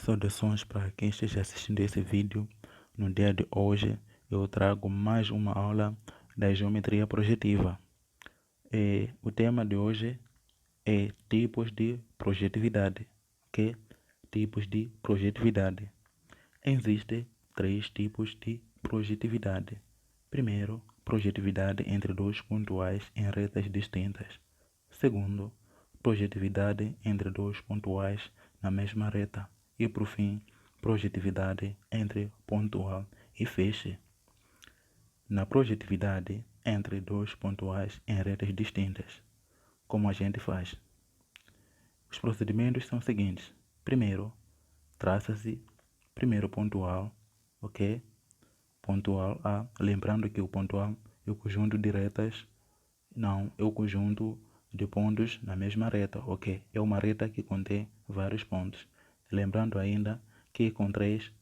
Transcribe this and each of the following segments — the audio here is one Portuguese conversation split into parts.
Saudações para quem esteja assistindo esse vídeo. No dia de hoje eu trago mais uma aula da geometria projetiva. O tema de hoje é tipos de projetividade. Ok? Tipos de projetividade. Existem três tipos de projetividade. Primeiro, projetividade entre dois pontuais em retas distintas. Segundo, projetividade entre dois pontuais na mesma reta. E por fim, projetividade entre pontual e feixe. Na projetividade entre dois pontuais em retas distintas, como a gente faz? Os procedimentos são os seguintes. Primeiro, traça-se primeiro pontual, ok? Pontual A, lembrando que o pontual é o conjunto de retas, não, é o conjunto de pontos na mesma reta, ok? É uma reta que contém vários pontos. Lembrando ainda que com 3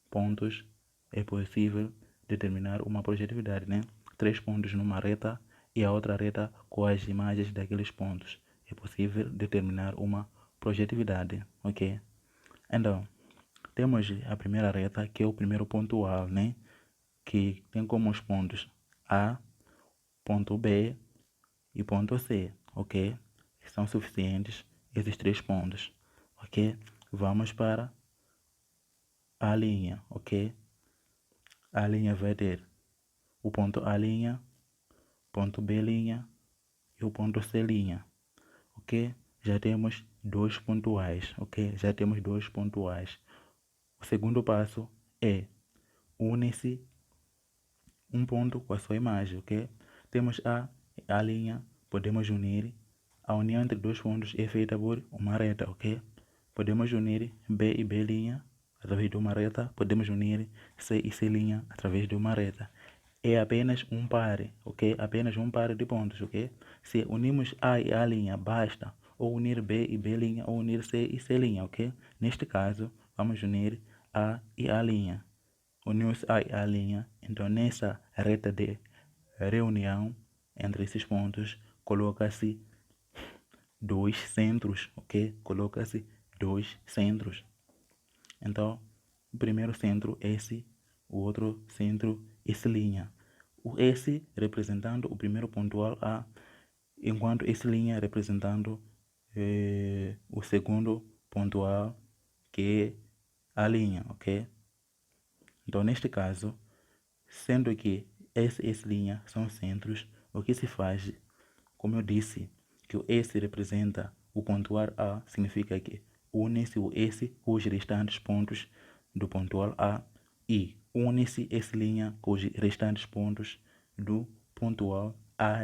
pontos é possível determinar uma projetividade, né? 3 pontos numa reta e a outra reta com as imagens daqueles pontos. É possível determinar uma projetividade, ok? Então, temos a primeira reta, que é o primeiro pontual, né? Que tem como os pontos A, ponto B e ponto C, ok? São suficientes esses 3 pontos, ok? Vamos para a linha, ok? A linha vai ter o ponto A', ponto B' e o ponto C', ok? Já temos dois pontuais, ok? Já temos dois pontuais. O segundo passo é une-se um ponto com a sua imagem, ok? Temos A, podemos unir. A união entre dois pontos é feita por uma reta, ok? Podemos unir B e B' através de uma reta. Podemos unir C e C' através de uma reta. É apenas um par, ok? Apenas um par de pontos, ok? Se unimos A e A', basta ou unir B e B' ou unir C e C', ok? Neste caso, vamos unir A e A'. Uniu-se A e A', então nessa reta de reunião entre esses pontos, coloca-se dois centros, ok? Coloca-se dois centros. Então, o primeiro centro S, o outro centro S'. O S representando o primeiro pontual A, enquanto S' representando o segundo pontual, que é a linha, ok? Então, neste caso, sendo que S e S' são centros, o que se faz, como eu disse, que o S representa o pontual A, significa que une-se o S com os restantes pontos do pontual A e une-se S' com os restantes pontos do pontual A',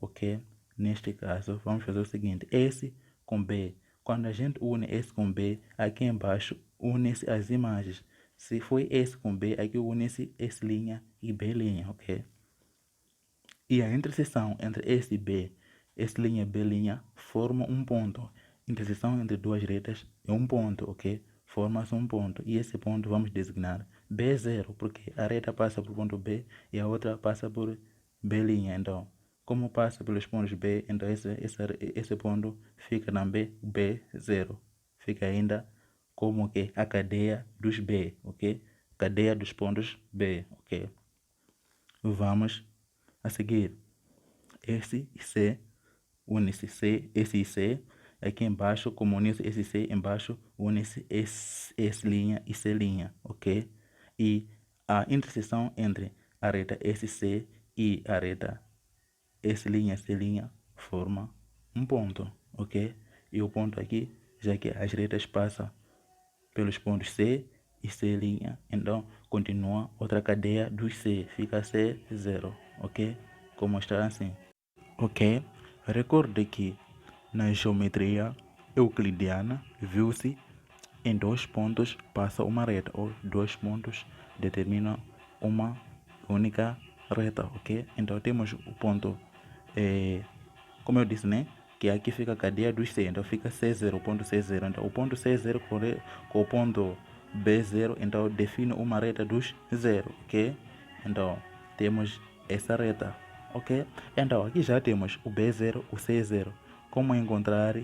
ok? Neste caso, vamos fazer o seguinte, S com B. Quando a gente une S com B, aqui embaixo une-se as imagens. Se foi S com B, aqui une-se S' e B', ok? E a interseção entre S e B, S' e B' forma um ponto. Interseção entre duas retas é um ponto, ok? Forma-se um ponto. E esse ponto vamos designar B0, porque a reta passa por ponto B e a outra passa por B'. Então, como passa pelos pontos B, então esse ponto fica na B0. Fica ainda como que a cadeia dos B, ok? Cadeia dos pontos B, ok? Vamos a seguir. S e C, une-se C, S e C. Aqui embaixo, como une-se S e C, embaixo une-se S', e C', ok? E a interseção entre a reta SC e a reta S', C' forma um ponto, ok? E o ponto aqui, já que as retas passam pelos pontos C e C', então continua outra cadeia dos C, fica C0, ok? Como está assim, ok? Recorde que na geometria euclidiana viu-se em dois pontos passa uma reta, ou dois pontos determinam uma única reta, ok? Então temos o ponto, como eu disse, né? Que aqui fica a cadeia dos C, então fica C0, o ponto C0. Então o ponto C0 com o ponto B0, então define uma reta dos zero, ok? Então temos essa reta, ok? Então aqui já temos o B0, o C0. Como encontrar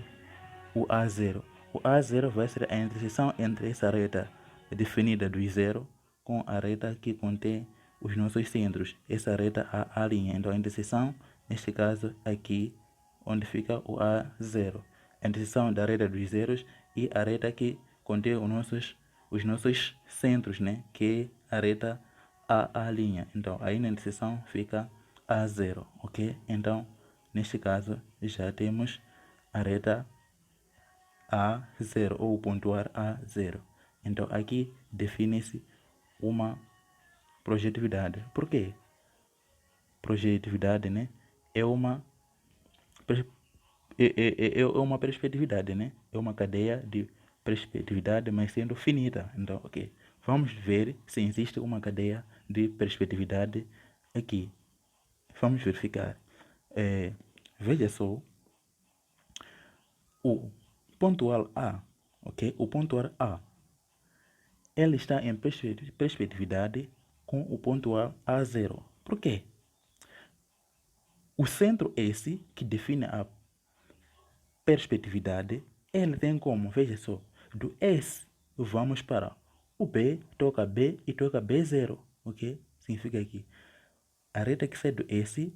o A0? O A0 vai ser a interseção entre essa reta definida do zero com a reta que contém os nossos centros, essa reta A Então a interseção, neste caso aqui, onde fica o A0, a interseção da reta dos zeros e a reta que contém os nossos centros, né? Que é a reta A Então aí na interseção fica A0, ok? Então neste caso já temos a reta A0 ou pontuar A0. Então aqui define-se uma projetividade. Por quê? Projetividade, né? É uma perspectividade, né? É uma cadeia de perspectividade, mas sendo finita. Então, ok. Vamos ver se existe uma cadeia de perspectividade aqui. Vamos verificar. Veja só. O pontual A, ok? O pontual A, ele está em perspectividade com o pontual A0. Por quê? O centro S, que define a perspectividade, ele tem como, veja só, do S vamos para o B, toca B e toca B0, ok? Significa que a reta que sai do S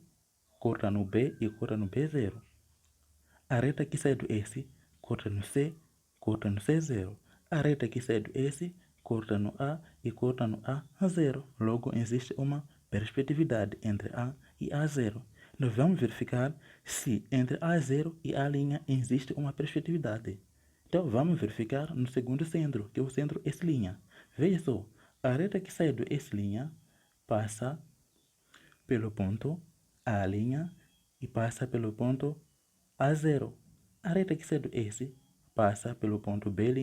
corta no B e corta no B0. A reta que sai do S corta no C, corta no C0. A reta que sai do S corta no A e corta no A0. Logo, existe uma perspectividade entre A e A0. Nós vamos verificar se entre A0 e A' existe uma perspectividade. Então, vamos verificar no segundo centro, que é o centro S'. Veja só, a reta que sai do S' passa pelo ponto A' e passa pelo ponto A0. A reta que sai do S passa pelo ponto B'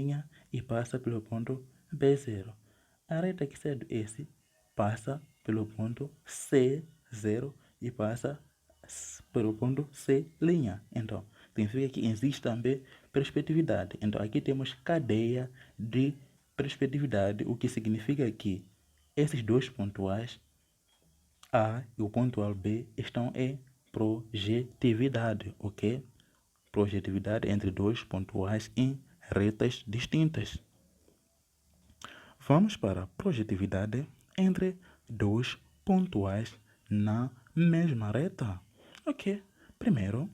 e passa pelo ponto B0. A reta que sai do S passa pelo ponto C0 e passa pelo ponto C'. Então, significa que existe também perspectividade. Então, aqui temos cadeia de perspectividade, o que significa que esses dois pontuais A e o pontual B estão em projetividade, ok? Projetividade entre dois pontuais em retas distintas. Vamos para a projetividade entre dois pontuais na mesma reta. Ok, primeiro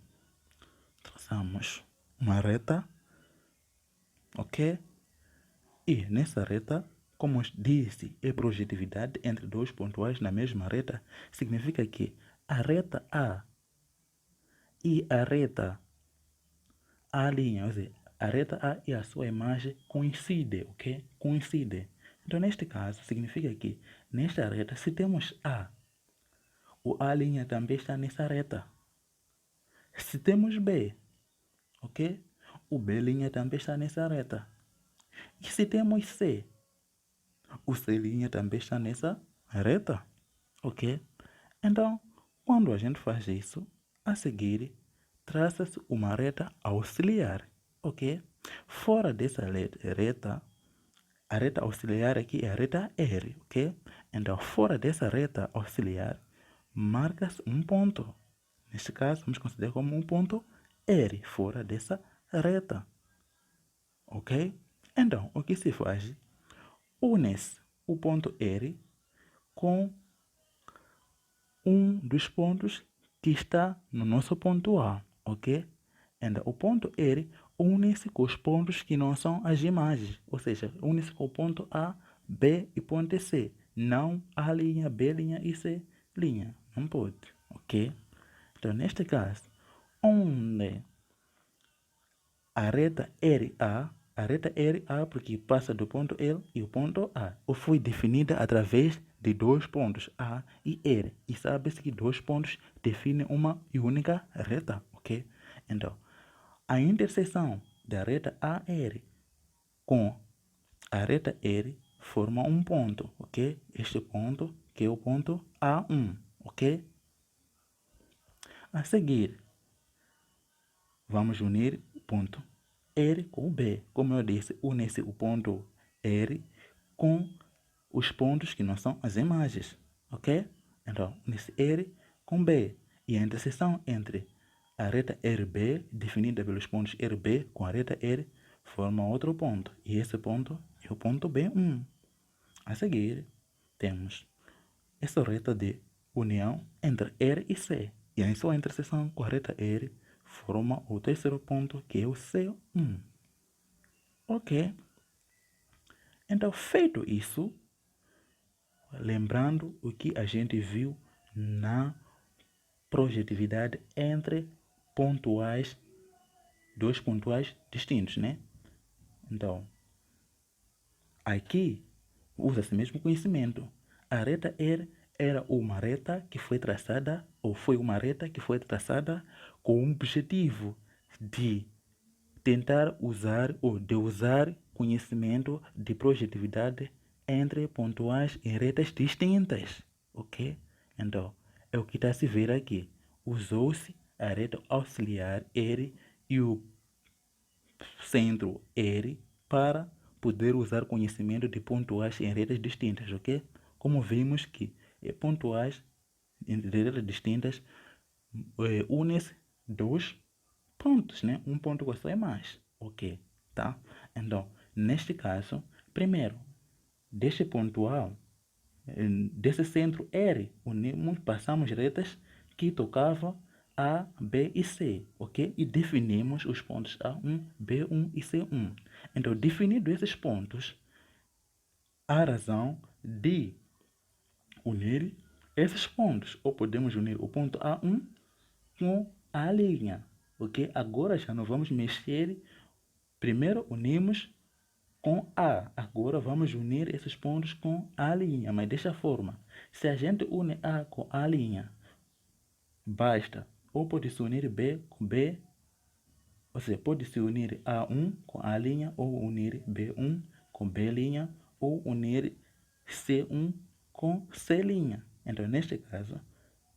traçamos uma reta, ok? E nessa reta, como disse, é projetividade entre dois pontuais na mesma reta, significa que a reta A e a reta A', ou seja, a reta A e a sua imagem coincidem, ok? Coincidem. Então, neste caso, significa que nesta reta, se temos A, o A' também está nessa reta. Se temos B, ok? O B' também está nessa reta. E se temos C, o C' também está nessa reta, ok? Então, quando a gente faz isso, a seguir, traça-se uma reta auxiliar, ok? Fora dessa reta, a reta auxiliar aqui é a reta R, ok? Então, fora dessa reta auxiliar, marca-se um ponto. Neste caso, vamos considerar como um ponto R, fora dessa reta, ok? Então, o que se faz? Une-se o ponto R com um dos pontos que está no nosso ponto A, ok? Então, o ponto R une-se com os pontos que não são as imagens, ou seja, une-se com o ponto A, B e ponto C, não A', B' e C'. Não pode, ok? Então, neste caso, onde a reta RA, porque passa do ponto L e o ponto A, foi definida através de dois pontos A e R. E sabe-se que dois pontos definem uma única reta, ok? Então, a interseção da reta AR com a reta R forma um ponto, ok? Este ponto que é o ponto A1, ok? A seguir, vamos unir o ponto R com o B. Como eu disse, une-se o ponto R com os pontos que não são as imagens, ok? Então, une-se R com B. E a interseção entre a reta RB, definida pelos pontos RB com a reta R, forma outro ponto. E esse ponto é o ponto B1. A seguir, temos essa reta de união entre R e C. E em sua interseção com a reta R, forma o terceiro ponto, que é o C1. Ok? Então, feito isso, lembrando o que a gente viu na projetividade entre pontuais, dois pontuais distintos, né? Então, aqui usa-se mesmo conhecimento. A reta R era uma reta que foi traçada, ou foi uma reta que foi traçada com o objetivo de tentar usar ou de usar conhecimento de projetividade entre pontuais em retas distintas, ok? Então, é o que está a se ver aqui. Usou-se a reta auxiliar R e o centro R para poder usar conhecimento de pontuais em retas distintas, ok? Como vimos que pontuais em retas distintas unem-se dois pontos, né? Um ponto só é mais, ok? Tá? Então, neste caso, primeiro, deste pontual, desse centro R, unimos, passamos retas que tocavam A, B e C, ok? E definimos os pontos A1, B1 e C1. Então, definido esses pontos, há razão de unir esses pontos. Ou podemos unir o ponto A1 com a linha, ok? Agora já não vamos mexer. Primeiro unimos com A. Agora vamos unir esses pontos com a linha, mas desta forma. Se a gente une A com a linha, basta. Ou pode-se unir B com B, ou seja, pode-se unir A1 com A linha, ou unir B1 com B linha, ou unir C1 com C linha. Então, neste caso,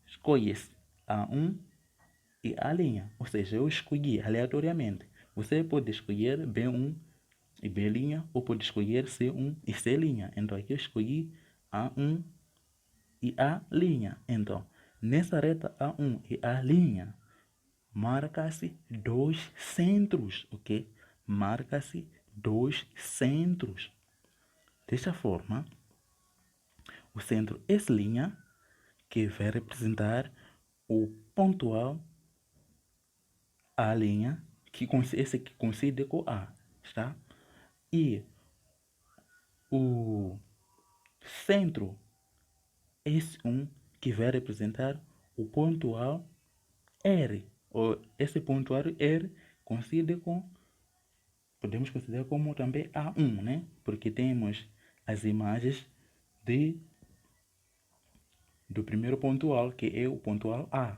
escolhe-se A1 e A linha, ou seja, eu escolhi aleatoriamente. Você pode escolher B1 e B', ou pode escolher C1 e C'. Então, aqui eu escolhi A1 e A'. Então, nessa reta A1 e A', marca-se dois centros, ok? Marca-se dois centros. Desta forma, o centro S', que vai representar o pontual A', esse que coincide com A, está? E o centro S1, que vai representar o pontual R, ou esse pontual R coincide com, podemos considerar como também A1, né? Porque temos as imagens do primeiro pontual, que é o pontual A,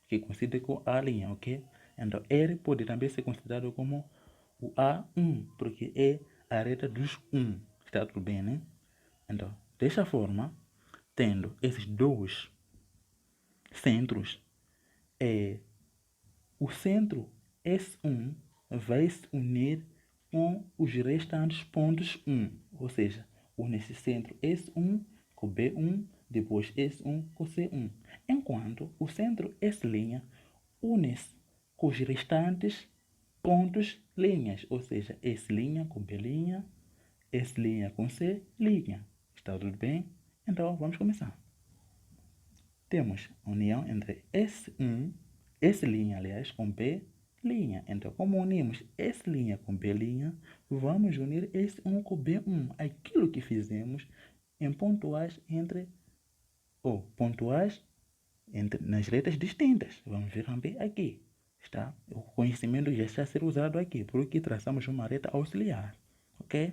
que coincide com A', ok? Então, R pode também ser considerado como o A1, porque é a reta dos 1. Está tudo bem, né? Então, desta forma, tendo esses dois centros, o centro S1 vai se unir com os restantes pontos 1, ou seja, une esse centro S1 com B1, depois S1 com C1, enquanto o centro S' une-se com os restantes pontos linhas, ou seja, S' com B', S' com C'. Está tudo bem? Então, vamos começar. Temos união entre S1, S', aliás, com B'. Então, como unimos S' com B', vamos unir S1 com B1. Aquilo que fizemos em pontuais nas retas distintas. Vamos ver também aqui. Está? O conhecimento já está a ser usado aqui, porque traçamos uma reta auxiliar. Ok?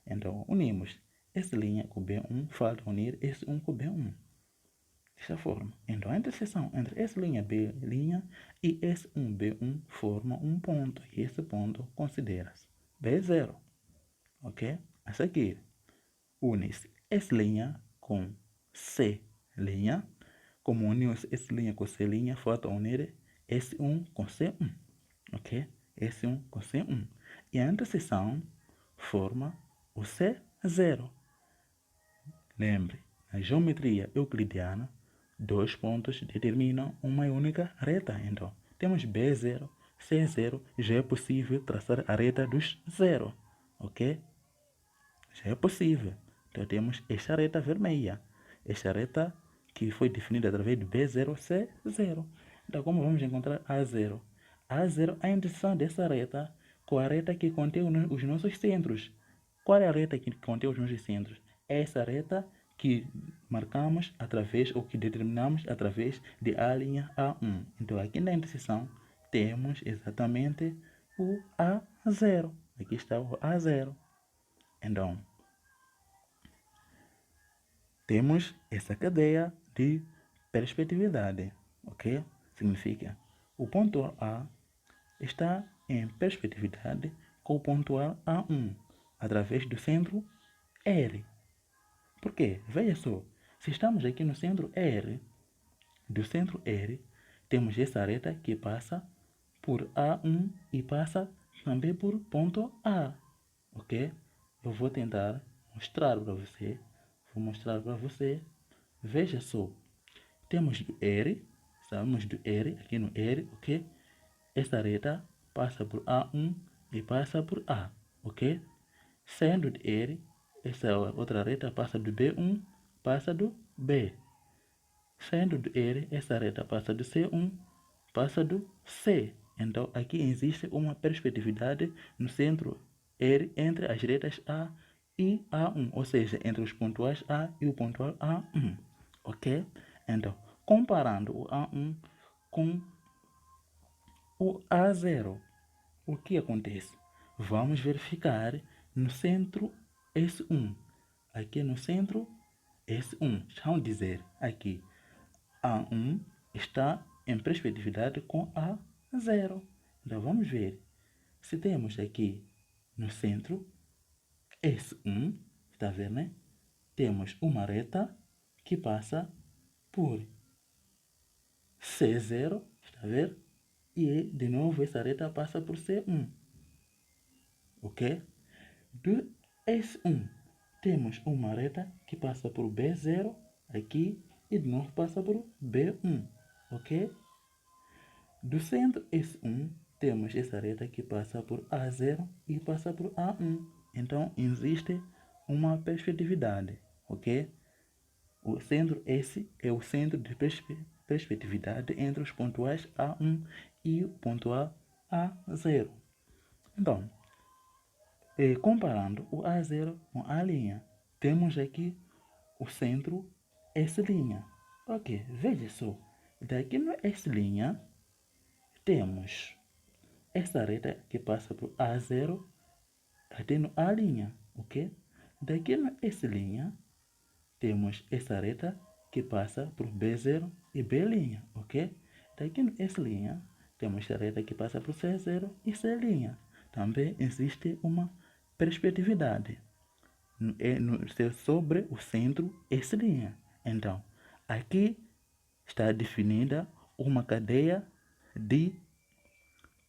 Então, unimos S' com B1, falta unir S1 com B1. Desta forma. Então, a interseção entre S', B' e S1, B1 forma um ponto. E esse ponto considera-se B0. Ok? A seguir, une-se S' com C'. Como uniu S' com C', falta unir S1 com C1. Ok? S1 com C1. E a interseção forma o C0. Lembre, na geometria euclidiana, dois pontos determinam uma única reta. Então, temos B0 C0, já é possível traçar a reta dos zero, ok? Já é possível. Então temos esta reta vermelha, esta reta que foi definida através de B0, C0. Então como vamos encontrar A0? A0 é a interseção dessa reta com a reta que contém os nossos centros. Qual é a reta que contém os nossos centros? É essa reta que marcamos através, ou que determinamos através de A' A1. Então aqui na interseção temos exatamente o A0. Aqui está o A0. Então, temos essa cadeia de perspectividade, ok? Significa, o ponto A está em perspectividade com o ponto A1, através do centro R. Por quê? Veja só, se estamos aqui no centro R, do centro R, temos essa reta que passa por A1 e passa também por ponto A, ok? Eu vou tentar mostrar para você. Vou mostrar para você. Veja só, temos do R, sabemos do R, aqui no R, ok? Essa reta passa por A1 e passa por A, ok? Saindo de R, essa outra reta passa do B1, passa do B. Saindo do R, essa reta passa do C1, passa do C. Então, aqui existe uma perspectividade no centro R entre as retas A e A1, ou seja, entre os pontuais A e o pontual A1, ok? Então, comparando o A1 com o A0, o que acontece? Vamos verificar no centro S1. Aqui no centro S1, vamos dizer aqui, A1 está em perspectividade com A0. Então vamos ver. Se temos aqui no centro S1, está vendo, né? Temos uma reta que passa por C0, está a ver? E de novo essa reta passa por C1, ok? Do S1 temos uma reta que passa por B0 aqui e de novo passa por B1, ok? Do centro S1 temos essa reta que passa por A0 e passa por A1. Então existe uma perspectividade, ok? O centro S é o centro de perspectividade entre os pontuais A1 e o pontual A0. Então, comparando o A0 com a linha, temos aqui o centro S'. Ok, veja só. Daqui no S', temos essa reta que passa por A0 até no A', ok? Daqui no S', temos essa reta que passa por B0 e B', ok? Daqui no S', temos essa reta que passa por C0 e C'. Também existe uma perspectividade sobre o centro S'. Então, aqui está definida uma cadeia de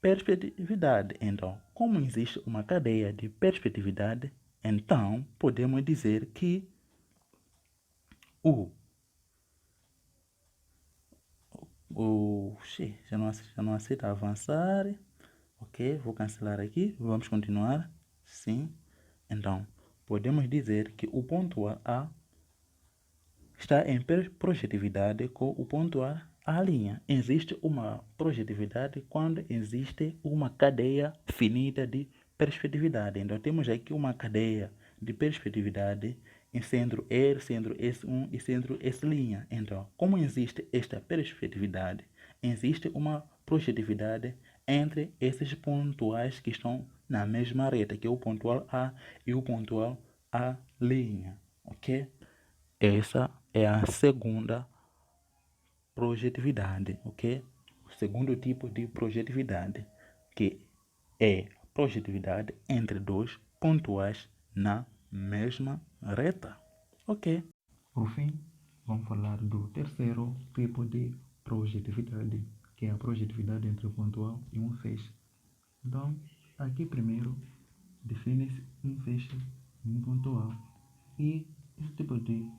perspectividade. Então, como existe uma cadeia de perspectividade, então podemos dizer que já não aceita avançar. Ok, vou cancelar aqui. Vamos continuar. Sim. Então, podemos dizer que o ponto A está em projetividade com o ponto A'. Existe uma projetividade quando existe uma cadeia finita de perspectividade. Então, temos aqui uma cadeia de perspectividade em centro R, centro S1 e centro S'. Então, como existe esta perspectividade, existe uma projetividade entre esses pontuais que estão na mesma reta, que é o pontual A e o pontual A', ok? Essa é a segunda projetividade, ok? O segundo tipo de projetividade, que é a projetividade entre dois pontuais na mesma reta, ok? Por fim, vamos falar do terceiro tipo de projetividade, que é a projetividade entre um pontual e um feixe. Então, aqui primeiro define-se um feixe e um pontual, e esse tipo de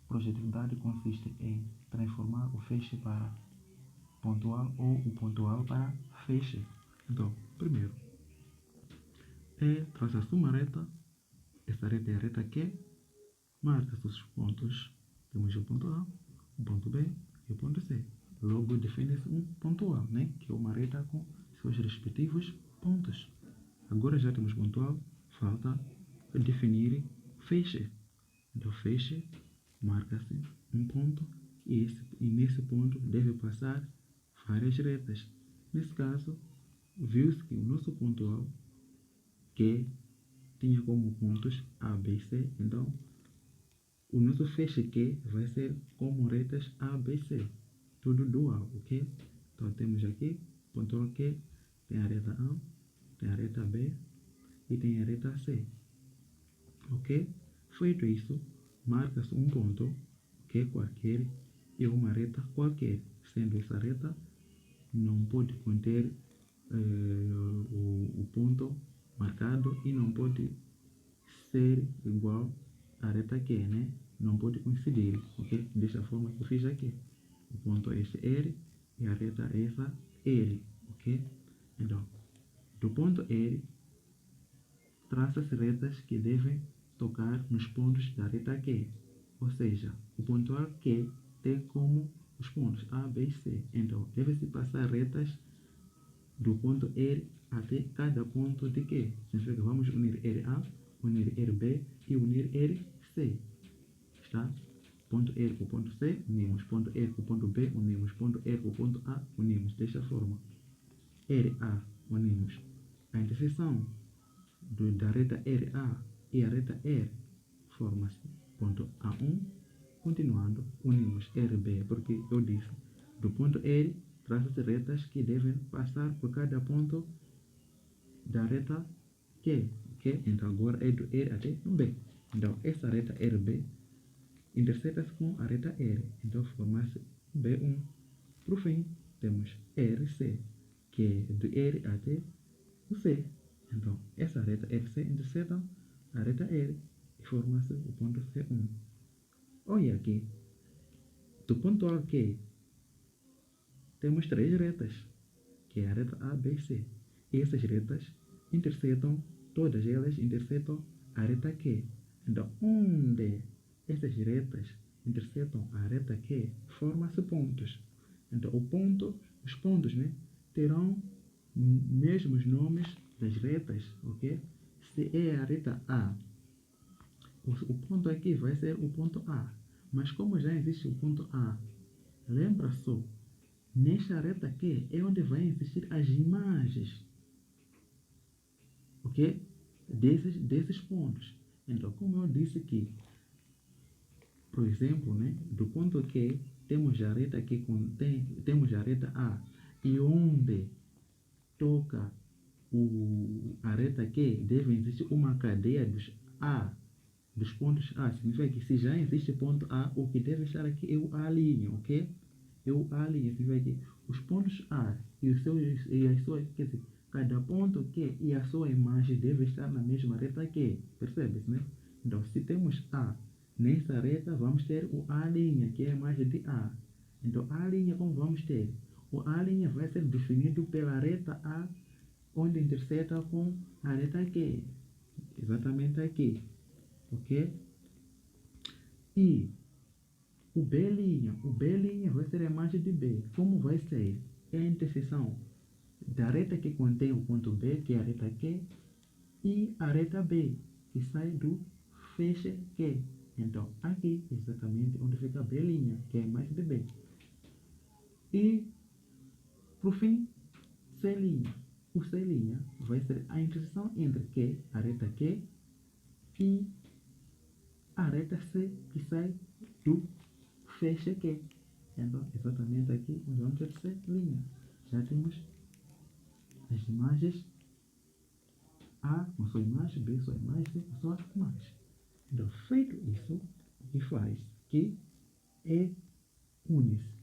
projetividade consiste em transformar o feixe para pontual ou o pontual para feche. Então, primeiro, traça-se uma reta, essa reta é a reta Q, marca-se os pontos, temos o ponto A, o ponto B e o ponto C. Logo define-se um ponto A, né? Que é uma reta com seus respectivos pontos. Agora já temos ponto A, falta definir feixe. Então, feixe marca-se um ponto e nesse ponto deve passar várias retas. Nesse caso, viu-se que o nosso ponto A, que tinha como pontos A, B e C, então o nosso feixe Q vai ser como retas A, B e C, tudo dual, ok? Então temos aqui, ponto A, Q, tem a reta A, tem a reta B e tem a reta C, ok? Feito isso, marca-se um ponto, Q qualquer, e uma reta qualquer, sendo essa reta não pode conter o ponto marcado e não pode ser igual à reta Q, né? Não pode coincidir, ok? Desta forma que eu fiz aqui. O ponto é esse R e a reta é essa R, ok? Então, do ponto R, traça-se retas que devem tocar nos pontos da reta Q. Ou seja, o ponto A, Q, tem como os pontos A, B e C. Então, deve-se passar retas do ponto R até cada ponto de Q. Significa que vamos unir RA, unir RB e unir RC. Está? Ponto R com ponto C, unimos. Ponto R com ponto B, unimos. Ponto R com ponto A, unimos. Desta forma. RA, unimos. A interseção da reta RA e a reta R forma-se ponto A1, continuando, unimos RB, porque eu disse, do ponto R, traça-se retas que devem passar por cada ponto da reta Q, ok? Então agora é do R até o B. Então essa reta RB interseta-se com a reta R, então forma-se B1. Por fim, temos RC, que é do R até o C. Então essa reta RC interseta a reta R e forma-se o ponto C1. Olha aqui, do ponto A Q, temos três retas, que é a reta A, B e C. E essas retas intersetam, todas elas intersetam a reta Q. Então, onde essas retas intersetam a reta Q, forma-se pontos. Então, os pontos, né, terão mesmos nomes das retas, ok? Se é a reta A, o ponto aqui vai ser o ponto A. Mas como já existe o ponto A, lembra só, nesta reta aqui é onde vai existir as imagens, ok? Desses pontos. Então, como eu disse aqui, por exemplo, né, do ponto Q, temos a reta que temos a reta A, e onde toca a reta Q, deve existir uma cadeia dos pontos A. Significa que se já existe ponto A, o que deve estar aqui é o A', ok? É o A', significa que os pontos A e as suas, quer dizer, cada ponto Q e a sua imagem deve estar na mesma reta Q, percebe-se, né? Então, se temos A nessa reta, vamos ter o A', que é a imagem de A. Então, A', como vamos ter? O A' vai ser definido pela reta A, onde interseta com a reta Q. Exatamente aqui. Ok? E o B' vai ser a imagem de B. Como vai ser? É a interseção da reta que contém o ponto B, que é a reta Q, e a reta B, que sai do feixe Q. Então, aqui, exatamente onde fica B', que é a imagem de B. E, por fim, C'. O C' vai ser a interseção entre Q, a reta Q, e a reta C, que sai do feixe Q. Então, exatamente aqui onde vamos ter C'. Já temos as imagens A com sua imagem, B sua imagem, C com sua imagem. Então, feito isso, o que faz? Que une-se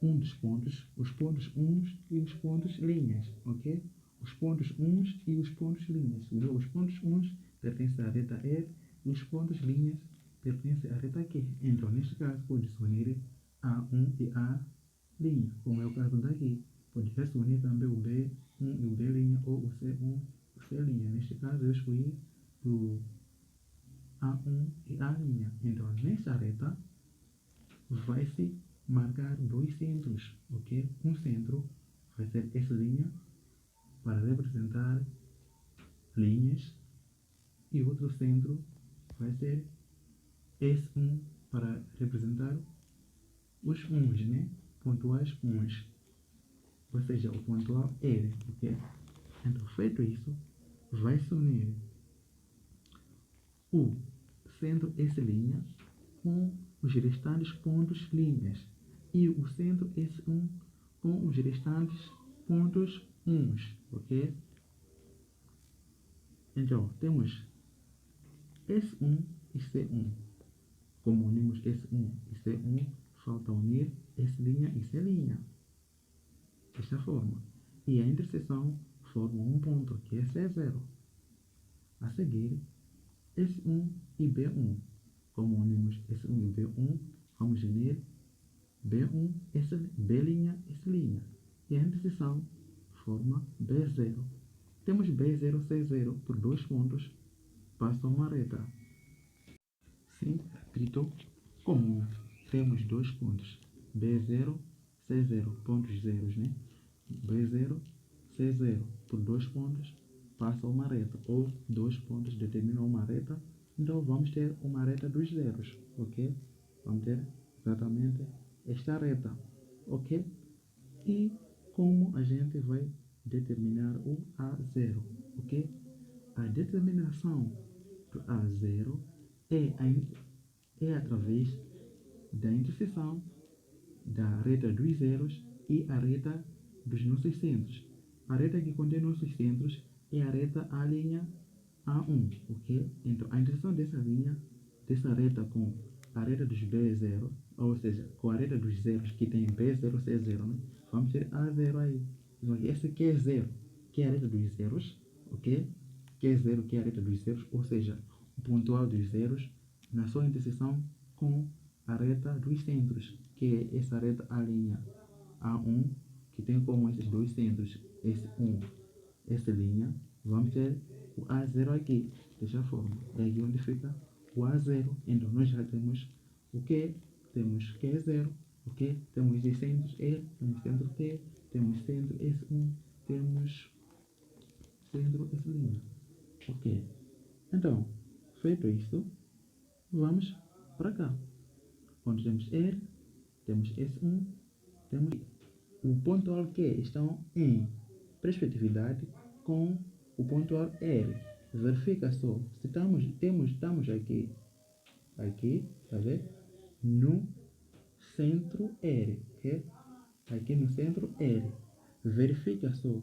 um dos pontos, os pontos uns e os pontos linhas, ok? Os pontos uns e os pontos linhas. Os pontos uns pertencem à reta R e os pontos linhas pertencem à reta Q. Então, neste caso, pode-se unir A1 e linha, como é o caso daqui. Pode se unir também o B1 e o B' ou o C1 e o C'. Neste caso, eu escolhi o A1 e A'. Então, nessa reta, vai se marcar dois centros, ok? Um centro vai ser essa linha para representar linhas e outro centro vai ser S1 para representar os uns, né? Pontuais uns, ou seja, o pontual R, ok? Então, feito isso, vai se unir o centro S' com os restantes pontos linhas e o centro S1 com os restantes pontos uns, ok? Então, temos S1 e C1. Como unimos S1 e C1, falta unir S' e C'. Desta forma. E a interseção forma um ponto, que é C0. A seguir, S1 e B1. Como unimos S1 e B1, vamos unir B1, B', S'. E a interseção forma B0. Temos B0, C0 por dois pontos, passa uma reta. Sim, repito, como temos dois pontos, B0, C0, pontos zeros, né? B0, C0 por dois pontos, passa uma reta, ou dois pontos determinam uma reta, então vamos ter uma reta dos zeros, ok? Vamos ter exatamente esta reta, ok? E como a gente vai determinar o A0, ok? A determinação do A0 é através da interseção da reta dos zeros e a reta dos nossos centros. A reta que contém nossos centros é a reta A', ok? Então, a interseção dessa linha, dessa reta com a reta dos B0, ou seja, com a reta dos zeros que tem B0, C0, né? Vamos ter A0 aí. Então, esse que é 0, que é a reta dos zeros, ok? Que é 0, que é a reta dos zeros, ou seja, o pontual dos zeros na sua interseção com a reta dos centros, que é essa reta A', que tem como esses dois centros, esse 1, essa linha, vamos ter o A0 aqui, dessa forma. É aqui onde fica o A0. Então, nós já temos o que? Temos que é 0, ok? Temos os centros E, temos centro T, temos centro S1, temos centro S'. Ok. Então, feito isso, vamos para cá. Onde temos R, temos S1, temos o pontual Q estão em perspectividade com o pontual R. Verifica só, se estamos aqui, tá vendo? No centro R, ok? Aqui no centro R. Verifica só,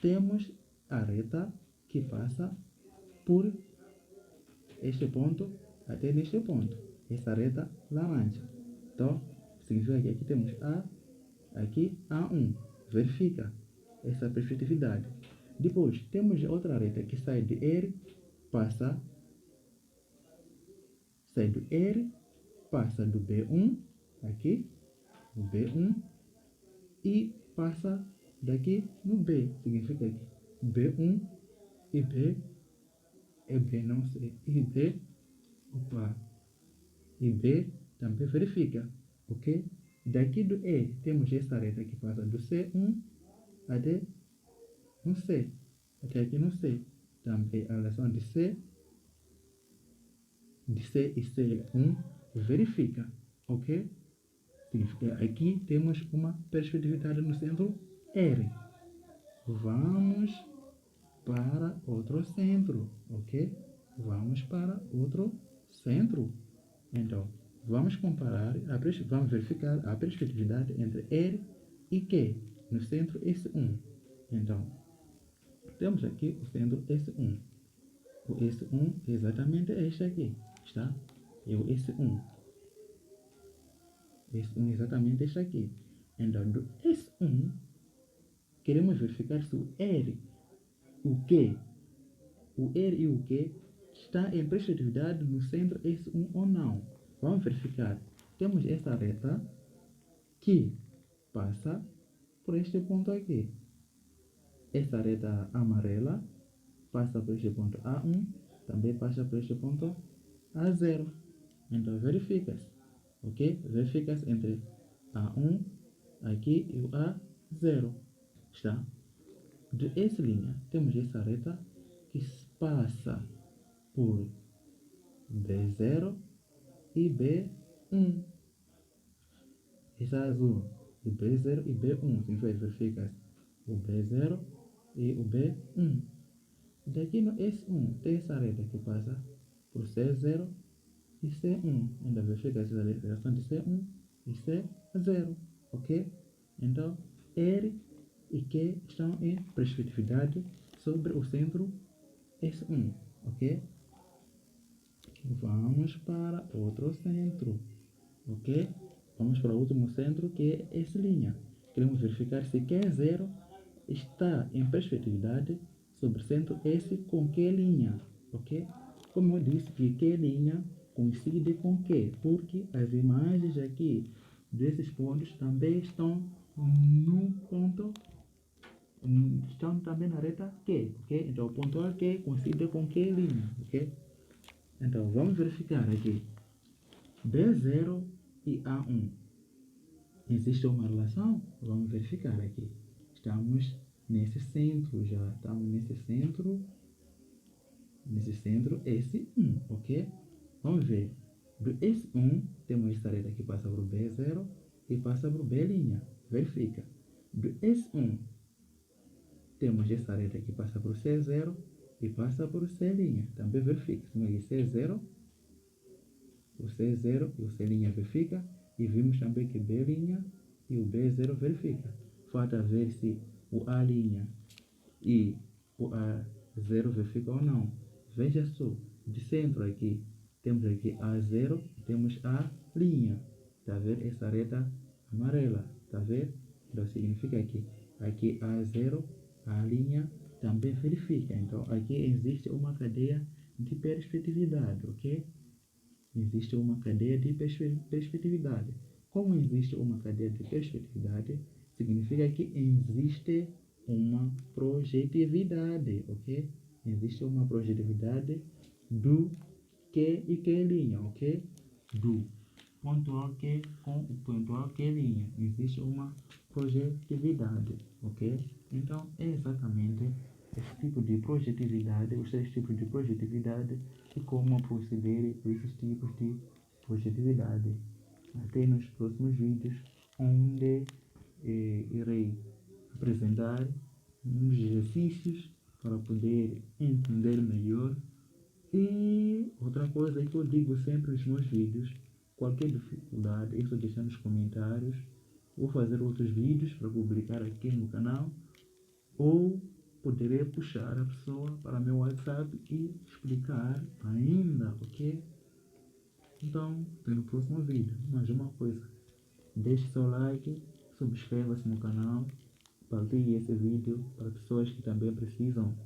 temos a reta que passa por este ponto até neste ponto. Essa reta laranja. Então, significa que aqui temos aqui A1. Verifica essa perspectividade. Depois, temos outra reta que sai de R, sai do R, passa do B1, aqui, no B1, e passa daqui no B. Significa que B1 e B, não sei, e B também verifica, ok? Daqui do E, temos essa reta que passa do C1 até no C, até aqui no C. Também a relação de C e C1 verifica, ok? Significa aqui temos uma perspectividade no centro R. Vamos para outro centro, ok? Vamos para outro centro. Então, vamos comparar, vamos verificar a perspectividade entre R e Q no centro S1. Então, temos aqui o centro S1. O S1 é exatamente este aqui, está? É o S1. S1 é exatamente este aqui. Então, do S1, queremos verificar se o R, o Q, o R e o Q está em perspectividade no centro S1 ou não. Vamos verificar. Temos essa reta que passa por este ponto aqui. Essa reta amarela passa por este ponto A1, também passa por este ponto A0. Então verifica-se, ok? Verifica-se entre A1 aqui e o A0, está? De essa linha, temos essa reta que passa por B0 e B1. Essa azul, de B0 e B1, verifica-se o B0 e o B1. Daqui no S1 tem essa reta que passa por C0 e C1. Ainda verifica-se a relação de C1 e C0, ok? Então, R e Q estão em perspectividade sobre o centro S1, ok? Vamos para outro centro, ok? Vamos para o último centro, que é essa linha. Queremos verificar se Q0 está em perspectividade sobre o centro S com Q linha, ok? Como eu disse que Q linha coincide com Q, porque as imagens aqui desses pontos também estão no ponto, estão também na reta Q, ok? Então o ponto Q coincide com Q linha, ok? Então vamos verificar aqui B0 e A1. Existe uma relação? Vamos verificar aqui. Estamos nesse centro já. Estamos nesse centro S1, ok? Vamos ver. Do S1, temos essa reta que passa por B0 e passa por B'. Verifica. Do S1, temos essa reta que passa por C0 e passa por C'. Também verifica. Temos aqui C0, o C0 e o C' verifica. E vimos também que B' e o B0 verifica. Falta ver se o A' e o A0 verifica ou não. Veja só, de centro aqui, temos aqui A0 e temos A'. Está a ver essa reta amarela? Está a ver? Então significa que aqui A0, A' também verifica. Então aqui existe uma cadeia de perspectividade, ok? Existe uma cadeia de perspectividade. Como existe uma cadeia de perspectividade, significa que existe uma projetividade, ok? Existe uma projetividade do Q e Q', ok? Do ponto Q com o ponto Q'. Existe uma projetividade, ok? Então, é exatamente esse tipo de projetividade, os três tipos de projetividade e como proceder a esses tipos de projetividade. Até nos próximos vídeos, onde irei apresentar uns exercícios para poder entender melhor. E outra coisa que eu digo sempre nos meus vídeos, qualquer dificuldade, é só deixar nos comentários. Vou fazer outros vídeos para publicar aqui no canal, ou poderei puxar a pessoa para meu WhatsApp e explicar ainda, ok? Então, até no próximo vídeo. Mais uma coisa, deixe seu like, subscreva-se no canal, partilhe esse vídeo para pessoas que também precisam